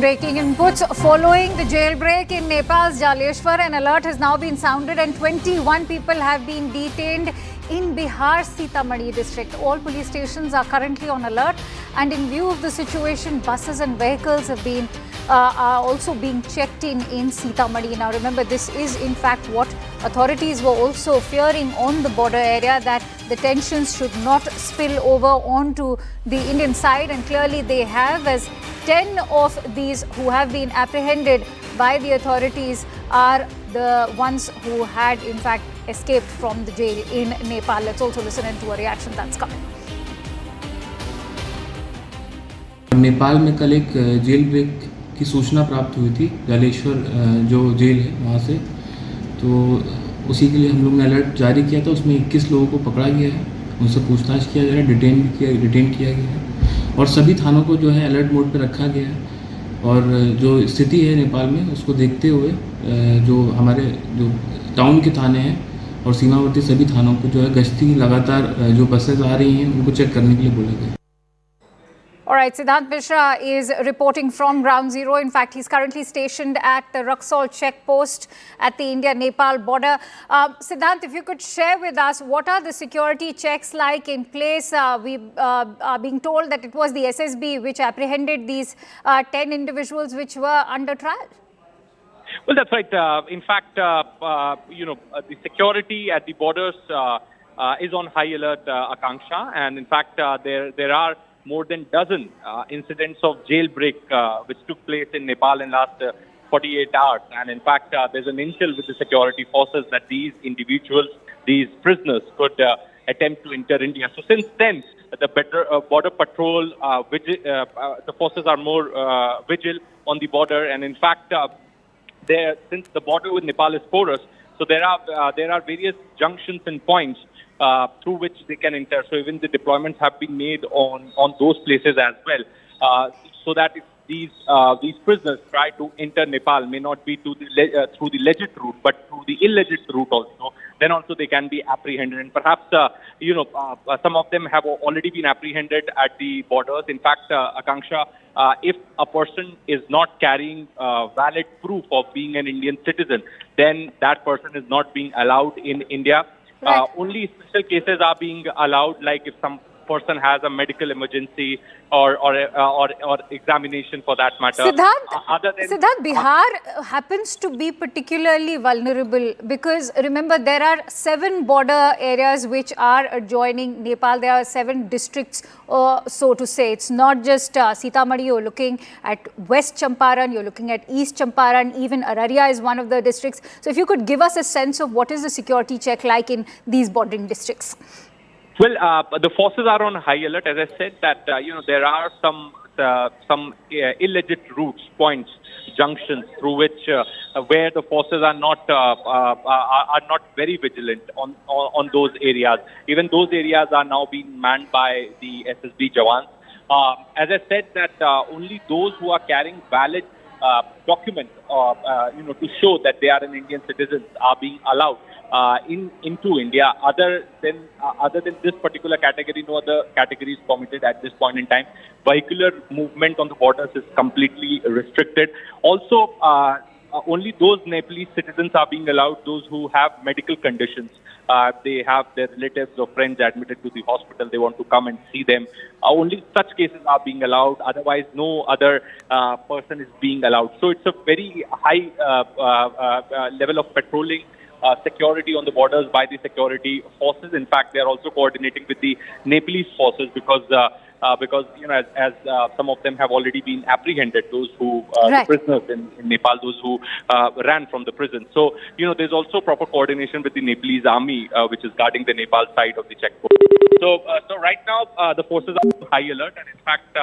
breaking inputs. Following the jailbreak in Nepal's Jaleshwar, an alert has now been sounded and 21 people have been detained in Bihar's Sitamarhi district. All police stations are currently on alert, and in view of the situation, buses and vehicles have been are also being checked in Sitamarhi. Now remember, this is in fact what authorities were also fearing on the border area, that the tensions should not spill over onto the Indian side, and clearly they have, as 10 of these who have been apprehended by the authorities are the ones who had in fact escaped from the jail in Nepal. Let's also listen into a reaction that's coming. Nepal में कल एक jail break की सूचना प्राप्त हुई थी, जालेश्वर जो jail है वहाँ से, तो उसी के लिए हम लोग ने अलर्ट जारी किया था। उसमें 21 लोगों को पकड़ा गया है, उनसे पूछताछ किया जा रहा है, डिटेन किया गया है और सभी थानों को जो है अलर्ट मोड पर रखा गया है। और जो स्थिति है नेपाल में उसको देखते हुए जो हमारे जो टाउन के थाने हैं और सीमावर्ती सभी थानों को जो है गश्ती लगातार जो बसेस आ रही हैं उनको चेक करने के लिए बोला गया। All right, Siddhant Mishra is reporting from ground zero. In fact, he's currently stationed at the Raxaul checkpost at the India-Nepal border. Siddhant, if you could share with us, what are the security checks like in place? We are being told that it was the SSB which apprehended these 10 individuals which were under trial. Well, that's right. In fact, the security at the borders is on high alert, Akanksha, and in fact, there are more than dozen incidents of jailbreak which took place in Nepal in last 48 hours. And in fact, there's an intel with the security forces that these individuals, these prisoners, could attempt to enter India. So since then, the border patrol, the forces are more vigil on the border. And in fact, since the border with Nepal is porous, so there are various junctions and points through which they can enter. So even the deployments have been made on those places as well, so that if these prisoners try to enter Nepal, may not be through the legit route, but through the illegit route also, then also they can be apprehended. And perhaps some of them have already been apprehended at the borders. In fact, Akanksha, if a person is not carrying valid proof of being an Indian citizen, then that person is not being allowed in India. Right. Only special cases are being allowed, like if some person has a medical emergency or examination for that matter. Siddhant, Bihar happens to be particularly vulnerable because remember there are 7 border areas which are adjoining Nepal. There are 7 districts, so to say. It's not just Sitamarhi. You're looking at West Champaran, you're looking at East Champaran, even Araria is one of the districts. So if you could give us a sense of what is the security check like in these bordering districts. Well, the forces are on high alert. As I said, that there are some illegit routes, points, junctions through which where the forces are not very vigilant on those areas. Even those areas are now being manned by the SSB Jawans. As I said, that only those who are carrying valid documents, to show that they are an Indian citizen, are being allowed into India. Other than this particular category, no other category is permitted at this point in time. Vehicular movement on the borders is completely restricted. Also, only those Nepalese citizens are being allowed, those who have medical conditions. They have their relatives or friends admitted to the hospital. They want to come and see them. Only such cases are being allowed. Otherwise, no other person is being allowed. So it's a very high level of patrolling, security on the borders by the security forces. In fact, they are also coordinating with the Nepalese forces because as some of them have already been apprehended, those who right. the prisoners in Nepal, those who ran from the prison. So there's also proper coordination with the Nepalese army, which is guarding the Nepal side of the checkpoint. So right now the forces are on high alert, and in fact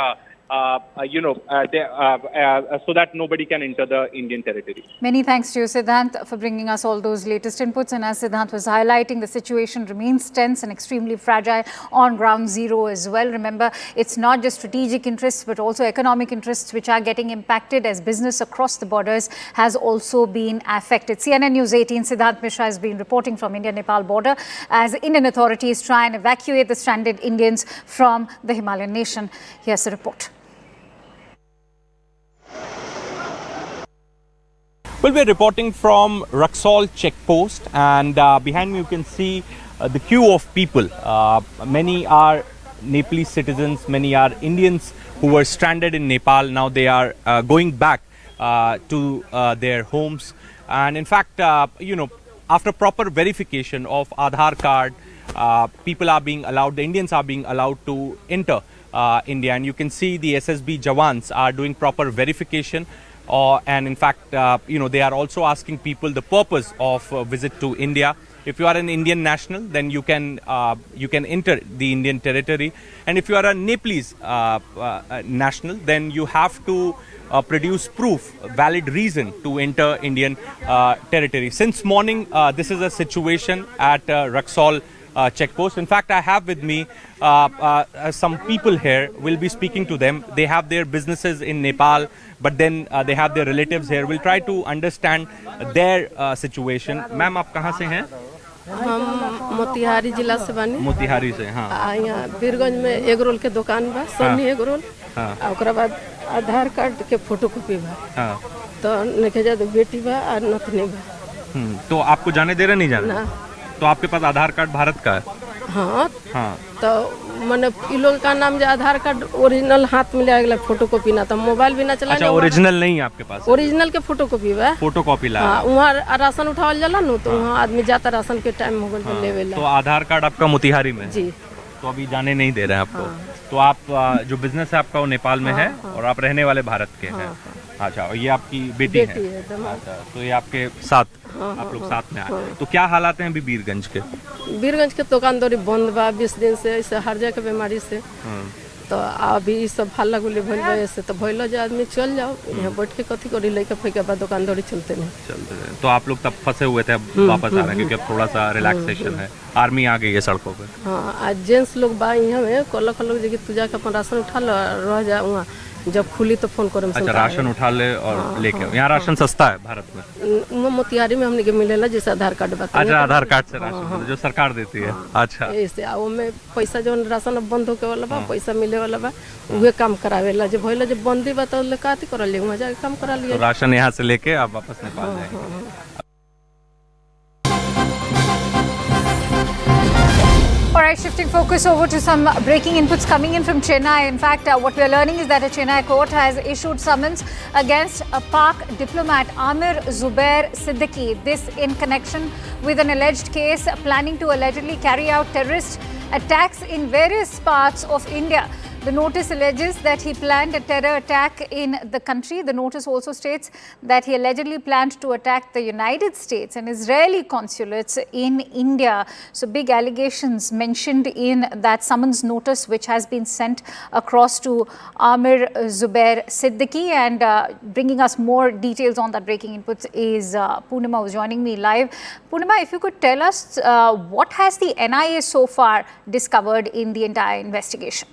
so that nobody can enter the Indian territory. Many thanks to you, Siddhant, for bringing us all those latest inputs. And as Siddhant was highlighting, the situation remains tense and extremely fragile on ground zero as well. Remember, it's not just strategic interests, but also economic interests which are getting impacted as business across the borders has also been affected. CNN News 18, Siddhant Mishra has been reporting from India-Nepal border as Indian authorities try and evacuate the stranded Indians from the Himalayan nation. Here's the report. Well, we're reporting from Raxaul checkpost, and behind me you can see the queue of people. Many are Nepalese citizens, many are Indians who were stranded in Nepal. Now they are going back to their homes, and in fact, after proper verification of Aadhaar card, people are being allowed, the Indians are being allowed to enter India, and you can see the SSB Jawans are doing proper verification. And in fact, they are also asking people the purpose of visit to India. If you are an Indian national, then you can enter the Indian territory, and if you are a Nepalese national, then you have to produce proof, valid reason to enter Indian territory. Since morning, this is a situation at Raxaul checkpost. In fact, I have with me some people here. We'll be speaking to them. They have their businesses in Nepal, but then they have their relatives here. We'll try to understand their situation. Ma'am, आप कहाँ से हैं? हम मोतिहारी जिला से बानी। मोतिहारी से, हाँ। यहाँ बीरगंज में एग रोल के दुकान बा, सोनी एग रोल। हाँ। ओकरा बाद आधार कार्ड के फोटोकॉपी बा। हाँ। तो नखे जा बेटी बा और नतनी बा। तो आपको जाने दे रहे नहीं जाने? ना। तो आपके पास आधार कार्ड भारत का है? हाँ। हाँ। तो मैंने इन लोगों का नाम जो आधार कार्ड ओरिजिनल हाथ में ले आएगा, फोटोकॉपी ना, तो मोबाइल भी ना चला। अच्छा, ओरिजिनल नहीं है आपके पास? ओरिजिनल के फोटोकॉपी बा। फोटोकॉपी ला। हाँ, वहाँ राशन उठावल जाला नु, तो वहाँ आदमी जाता राशन के टाइम हो गए लेवेला। तो आधार कार्ड आपका मोतिहारी में? जी। तो अभी जाने नहीं दे रहे हैं आपको? तो आप जो बिजनेस है आपका वो नेपाल में है और आप रहने वाले भारत के हैं? अच्छा, और ये आपकी बेटी है? अच्छा, तो ये आपके साथ आप लोग साथ में आए। तो क्या हालात हैं अभी बीरगंज के? बीरगंज के दुकानदारी बंद बा 20 दिन से, ऐसे हर्जा के बीमारी से। तो अभी सब हल्ला गुल्ली भइल बा, ऐसे तो भइल जो आदमी चल जाओ, यहाँ बैठ के कथी करी, लेके फेंके बाद दुकानदारी चलते नहीं। तो आप लोग तब फंसे हुए थे, अब वापस आ रहे हैं क्योंकि अब थोड़ा सा रिलैक्सेशन है, आर्मी आ गई है सड़कों पे? हाँ, आज जेंट्स लोग बा यहाँ में कल लोग जो तू जाके अपन राशन उठा लो, रह जा वहाँ, जब खुली तो फोन करो। अच्छा, राशन उठा ले और लेके आओ। यहाँ राशन सस्ता है भारत में? मोतिहारी में हमने के मिलेला जैसे आधार कार्ड बता। अच्छा, आधार कार्ड से राशन जो सरकार देती है। अच्छा, ऐसे आओ में पैसा जो राशन बंद होके वाला बा, पैसा मिले वाला बा, उहे काम करावेला। जब भइला जब बंदी बा तो काती कर ले, वहां जाके काम करा लिए। तो राशन यहाँ से लेके आप वापस नेपाल जाएंगे? All right, shifting focus over to some breaking inputs coming in from Chennai. In fact, what we are learning is that a Chennai court has issued summons against a Pak diplomat Amir Zubair Siddiqui. This in connection with an alleged case planning to allegedly carry out terrorist attacks in various parts of India. The notice alleges that he planned a terror attack in the country. The notice also states that he allegedly planned to attack the United States and Israeli consulates in India. So big allegations mentioned in that summons notice, which has been sent across to Amir Zubair Siddiqui. And bringing us more details on that breaking inputs is Poonima, who's joining me live. Poonima, if you could tell us what has the NIA so far discovered in the entire investigation?